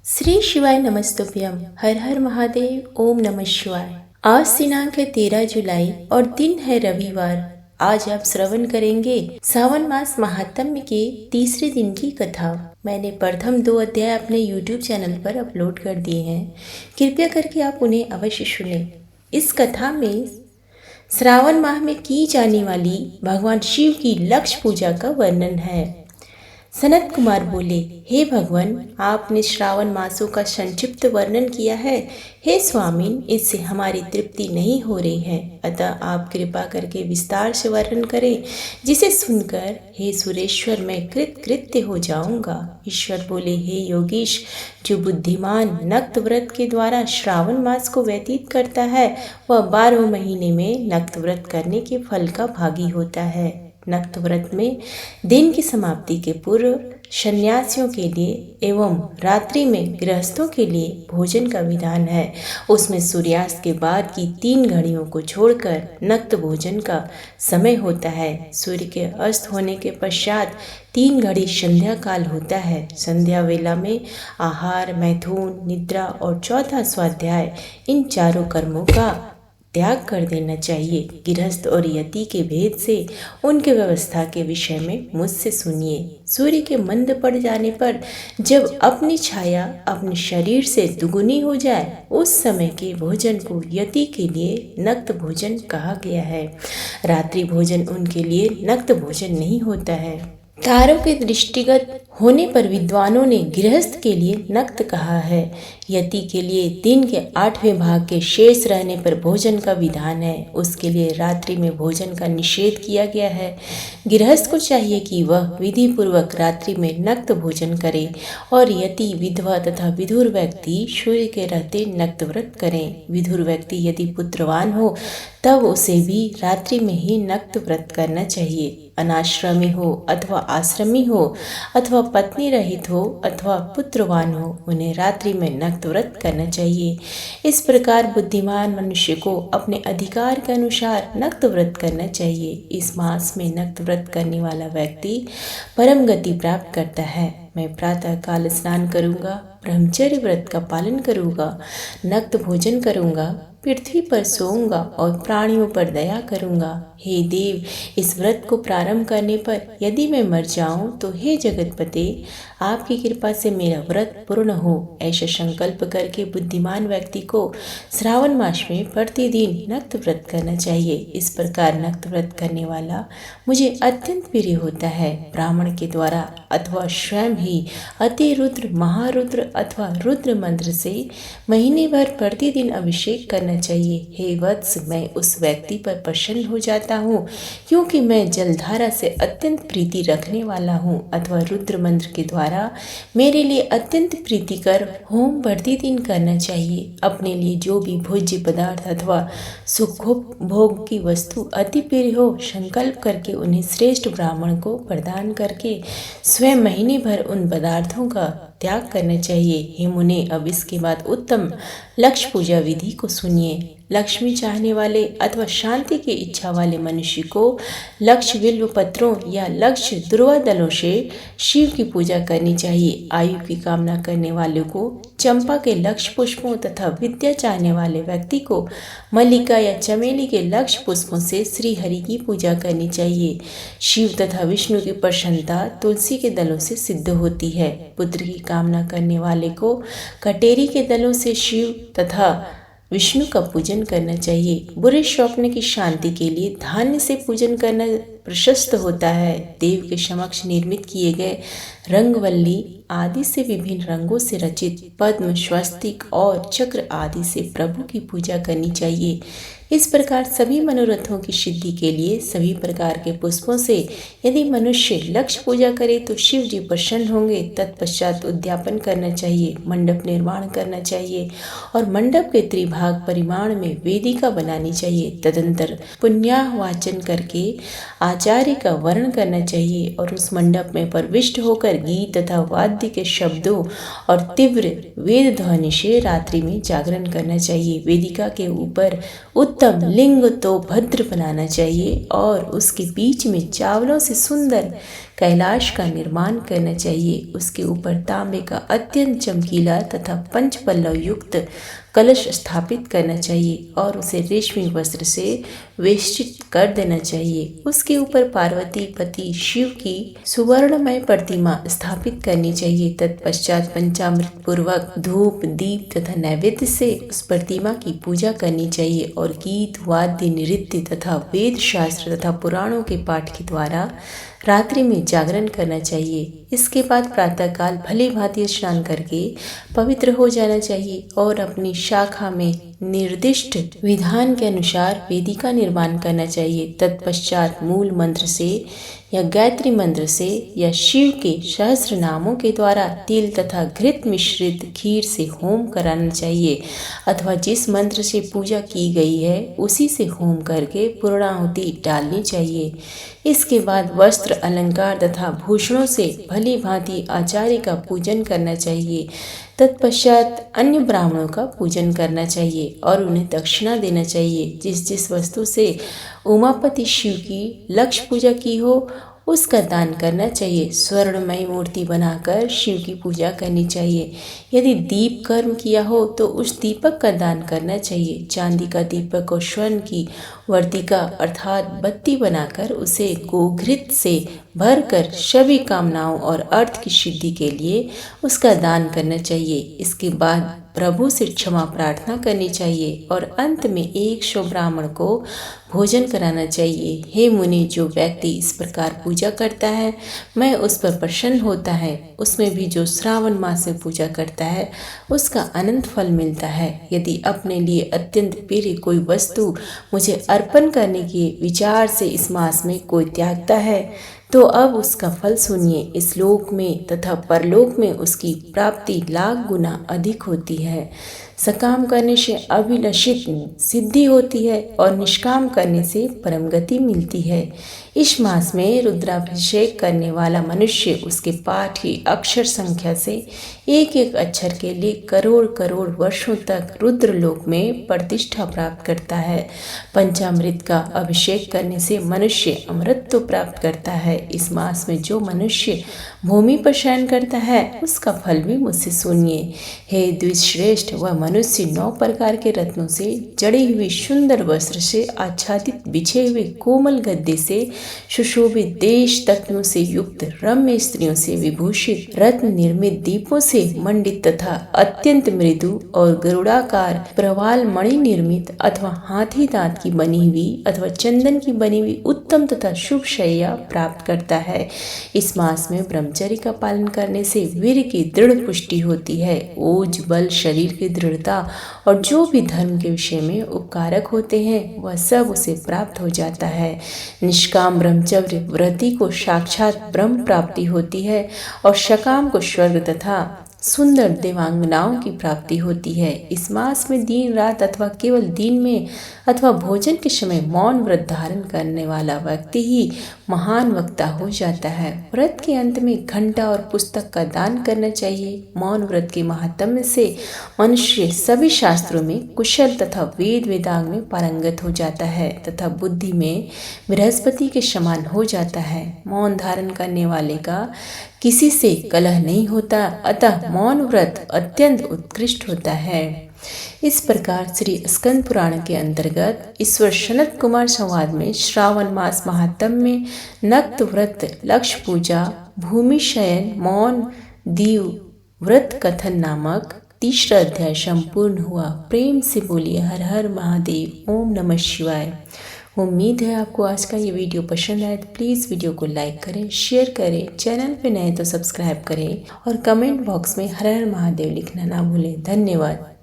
श्री शिवाय नमस्तुभ्यम। हर हर महादेव। ओम नमः शिवाय। आज दिनांक है 13 जुलाई और दिन है रविवार। आज आप श्रवण करेंगे सावन मास महात्म्य के तीसरे दिन की कथा। मैंने प्रथम 2 अध्याय अपने YouTube चैनल पर अपलोड कर दिए हैं, कृपया करके आप उन्हें अवश्य सुने। इस कथा में श्रावण माह में की जाने वाली भगवान शिव की लक्ष्य पूजा का वर्णन है। सनत कुमार बोले, हे भगवान, आपने श्रावण मासों का संक्षिप्त वर्णन किया है। हे स्वामीन, इससे हमारी तृप्ति नहीं हो रही है, अतः आप कृपा करके विस्तार से वर्णन करें, जिसे सुनकर हे सुरेश्वर मैं कृतकृत्य हो जाऊंगा। ईश्वर बोले, हे योगीश, जो बुद्धिमान नक्त व्रत के द्वारा श्रावण मास को व्यतीत करता है, वह 12 महीने में नक्त व्रत करने के फल का भागी होता है। नक्त व्रत में दिन की समाप्ति के पूर्व सन्यासियों के लिए एवं रात्रि में गृहस्थों के लिए भोजन का विधान है। उसमें सूर्यास्त के बाद की 3 घड़ियों को छोड़कर नक्त भोजन का समय होता है। सूर्य के अस्त होने के पश्चात 3 घड़ी संध्या काल होता है। संध्या वेला में आहार, मैथुन, निद्रा और चौथा स्वाध्याय, इन चारों कर्मों का त्याग कर देना चाहिए। गृहस्थ और यति के भेद से उनके व्यवस्था के विषय में मुझसे सुनिए। सूर्य के मंद पड़ जाने पर जब अपनी छाया अपने शरीर से दुगुनी हो जाए, उस समय के भोजन को यति के लिए नक्त भोजन कहा गया है। रात्रि भोजन उनके लिए नक्त भोजन नहीं होता है। तारों के दृष्टिगत होने पर विद्वानों ने गृहस्थ के लिए नक्त कहा है। यति के लिए दिन के 8वें भाग के शेष रहने पर भोजन का विधान है। उसके लिए रात्रि में भोजन का निषेध किया गया है। गृहस्थ को चाहिए कि वह विधि पूर्वक रात्रि में नक्त भोजन करे और यति, विधवा तथा विधुर व्यक्ति सूर्य के रहते नक्त व्रत करें। विधुर व्यक्ति यदि पुत्रवान हो तब उसे भी रात्रि में ही नक्त व्रत करना चाहिए। अनाश्रमी हो अथवा आश्रमी हो अथवा पत्नी रहित हो अथवा पुत्रवान हो, उन्हें रात्रि में नक्त व्रत करना चाहिए। इस प्रकार बुद्धिमान मनुष्य को अपने अधिकार के अनुसार नक्त व्रत करना चाहिए। इस मास में नक्त व्रत करने वाला व्यक्ति परम गति प्राप्त करता है। मैं प्रातः काल स्नान करूंगा, ब्रह्मचर्य व्रत का पालन करूंगा, नक्त भोजन करूंगा, पृथ्वी पर सोऊंगा और प्राणियों पर दया करूंगा। हे देव, इस व्रत को प्रारंभ करने पर यदि मैं मर जाऊं तो हे जगतपते, आपकी कृपा से मेरा व्रत पूर्ण हो। ऐसा संकल्प करके बुद्धिमान व्यक्ति को श्रावण मास में प्रतिदिन नक्त व्रत करना चाहिए। इस प्रकार नक्त व्रत करने वाला मुझे अत्यंत प्रिय होता है। ब्राह्मण के द्वारा अथवा स्वयं ही अति रुद्र, महारुद्र अथवा रुद्र मंत्र से महीने भर प्रतिदिन अभिषेक करना चाहिए। हे वत्स, मैं उस व्यक्ति पर प्रसन्न हो जाता हूँ क्योंकि मैं जलधारा से अत्यंत प्रीति रखने वाला हूँ। अथवा रुद्र मंत्र के द्वारा मेरे लिए अत्यंत प्रीतिकर होम प्रतिदिन करना चाहिए। अपने लिए जो भी भोज्य पदार्थ अथवा सुखोपभोग की वस्तु अति प्रिय हो, संकल्प करके उन्हें श्रेष्ठ ब्राह्मण को प्रदान करके स्वयं महीने भर उन पदार्थों का त्याग करना चाहिए। हे मुने, अब इसके बाद उत्तम लक्ष्य पूजा विधि को सुनिए। लक्ष्मी चाहने वाले अथवा शांति की इच्छा वाले मनुष्य को लक्ष्य बिल्व पत्रों या लक्ष्य दुर्वा दलों से शिव की पूजा करनी चाहिए। आयु की कामना करने वाले को चंपा के लक्ष्य पुष्पों तथा विद्या चाहने वाले व्यक्ति को मल्लिका या चमेली के लक्ष्य पुष्पों से श्री हरि की पूजा करनी चाहिए। शिव तथा विष्णु की प्रसन्नता तुलसी के दलों से सिद्ध होती है। पुत्र की कामना करने वाले को कटेरी के दलों से शिव तथा विष्णु का पूजन करना चाहिए। बुरे स्वप्न की शांति के लिए धान्य से पूजन करना प्रशस्त होता है। देव के समक्ष निर्मित किए गए रंगवल्ली आदि से विभिन्न रंगों से रचित पद्म, स्वस्तिक और चक्र आदि से प्रभु की पूजा करनी चाहिए। इस प्रकार सभी मनोरथों की सिद्धि के लिए सभी प्रकार के पुष्पों से यदि मनुष्य लक्ष्य पूजा करे तो शिव जी प्रसन्न होंगे। तत्पश्चात उद्यापन करना चाहिए, मंडप निर्माण करना चाहिए और मंडप के त्रिभाग परिमाण में वेदिका बनानी चाहिए। तदंतर पुण्याह वाचन करके आचार्य का वर्ण करना चाहिए और उस मंडप में प्रविष्ट होकर गीत तथा वाद्य के शब्दों और तीव्र वेद ध्वनि से रात्रि में जागरण करना चाहिए। वेदिका के ऊपर उत्तम लिंग तो भद्र बनाना चाहिए और उसके बीच में चावलों से सुंदर कैलाश का निर्माण करना चाहिए। उसके ऊपर तांबे का अत्यंत चमकीला तथा पंच पल्लव युक्त कलश स्थापित करना चाहिए और उसे रेशमी वस्त्र से वेष्टित कर देना चाहिए। उसके ऊपर पार्वती पति शिव की सुवर्णमय प्रतिमा स्थापित करनी चाहिए। तत्पश्चात पंचामृत पूर्वक धूप दीप तथा नैवेद्य से उस प्रतिमा की पूजा करनी चाहिए और गीत वाद्य नृत्य तथा वेद शास्त्र तथा पुराणों के पाठ के द्वारा रात्रि में जागरण करना चाहिए। इसके बाद प्रातःकाल भली भांति स्नान करके पवित्र हो जाना चाहिए और अपनी शाखा में निर्दिष्ट विधान के अनुसार वेदी का निर्माण करना चाहिए। तत्पश्चात मूल मंत्र से या गायत्री मंत्र से या शिव के सहस्त्र नामों के द्वारा तिल तथा घृत मिश्रित खीर से होम कराना चाहिए अथवा जिस मंत्र से पूजा की गई है उसी से होम करके पूर्णाहुति डालनी चाहिए। इसके बाद वस्त्र अलंकार तथा भूषणों से भली भांति आचार्य का पूजन करना चाहिए। तत्पश्चात अन्य ब्राह्मणों का पूजन करना चाहिए और उन्हें दक्षिणा देना चाहिए। जिस जिस वस्तु से उमापति शिव की लक्ष्य पूजा की हो उसका दान करना चाहिए। स्वर्णमयी मूर्ति बनाकर शिव की पूजा करनी चाहिए। यदि दीप कर्म किया हो तो उस दीपक का दान करना चाहिए। चांदी का दीपक और स्वर्ण की वर्तिका अर्थात बत्ती बनाकर उसे गोघृत से भरकर सभी कामनाओं और अर्थ की सिद्धि के लिए उसका दान करना चाहिए। इसके बाद प्रभु से क्षमा प्रार्थना करनी चाहिए और अंत में 100 ब्राह्मण को भोजन कराना चाहिए। हे मुनि, जो व्यक्ति इस प्रकार पूजा करता है मैं उस पर प्रसन्न होता है। उसमें भी जो श्रावण मास से पूजा करता है उसका अनंत फल मिलता है। यदि अपने लिए अत्यंत प्रिय कोई वस्तु मुझे अर्पण करने के विचार से इस मास में कोई त्यागता है तो अब उसका फल सुनिए। इस लोक में तथा परलोक में उसकी प्राप्ति लाख गुना अधिक होती है। सकाम करने से अभिलषित सिद्धि होती है और निष्काम करने से परम गति मिलती है। इस मास में रुद्राभिषेक करने वाला मनुष्य उसके पाठ की अक्षर संख्या से एक एक अक्षर के लिए करोड़ करोड़ वर्षों तक रुद्रलोक में प्रतिष्ठा प्राप्त करता है। पंचामृत का अभिषेक करने से मनुष्य अमृत प्राप्त करता है। इस मास में जो मनुष्य भूमि पर शयन करता है उसका फल भी मुझसे सुनिए। हे द्विश्रेष्ठ, वह मनुष्य 9 प्रकार के रत्नों से जड़ी हुई सुंदर वस्त्र से आच्छादित बिछे हुए कोमल गद्दे से सुशोभित देश तत्वों से युक्त रम्य स्त्रियों से विभूषित रत्न निर्मित दीपों से मंडित तथा अत्यंत मृदु और गरुड़ाकार प्रवाल मणि निर्मित अथवा हाथी दांत की बनी हुई अथवा चंदन की बनी हुई उत्तम तथा शुभ शैया प्राप्त करता है। इस मास में ब्रह्मचर्य का पालन करने से वीर्य की दृढ़ पुष्टि होती है। ओज बल शरीर की दृढ़ता और जो भी धर्म के विषय में उपकारक होते हैं वह सब उसे प्राप्त हो जाता है। निष्काम ब्रह्मचर्य व्रती को साक्षात ब्रह्म प्राप्ति होती है और सकाम को स्वर्ग तथा सुंदर देवांगनाओं की प्राप्ति होती है। इस मास में दिन रात अथवा केवल दिन में अथवा भोजन के समय मौन व्रत धारण करने वाला व्यक्ति ही महान वक्ता हो जाता है। व्रत के अंत में घंटा और पुस्तक का दान करना चाहिए। मौन व्रत के महात्म्य से मनुष्य सभी शास्त्रों में कुशल तथा वेद वेदांग में पारंगत हो जाता है तथा बुद्धि में बृहस्पति के समान हो जाता है। मौन धारण करने वाले का किसी से कलह नहीं होता, अतः मौन व्रत अत्यंत उत्कृष्ट होता है। इस प्रकार श्री स्कंद पुराण के अंतर्गत ईश्वर सनत कुमार संवाद में श्रावण मास महात्म्य में नक्त व्रत, लक्ष्य पूजा, भूमि शयन, मौन, दीव व्रत कथन नामक 3रा अध्याय संपूर्ण हुआ। प्रेम से बोलिए हर हर महादेव, ओम नमः शिवाय। उम्मीद है आपको आज का ये वीडियो पसंद आए तो प्लीज़ वीडियो को लाइक करें, शेयर करें, चैनल पे नए तो सब्सक्राइब करें और कमेंट बॉक्स में हर हर महादेव लिखना ना भूलें। धन्यवाद।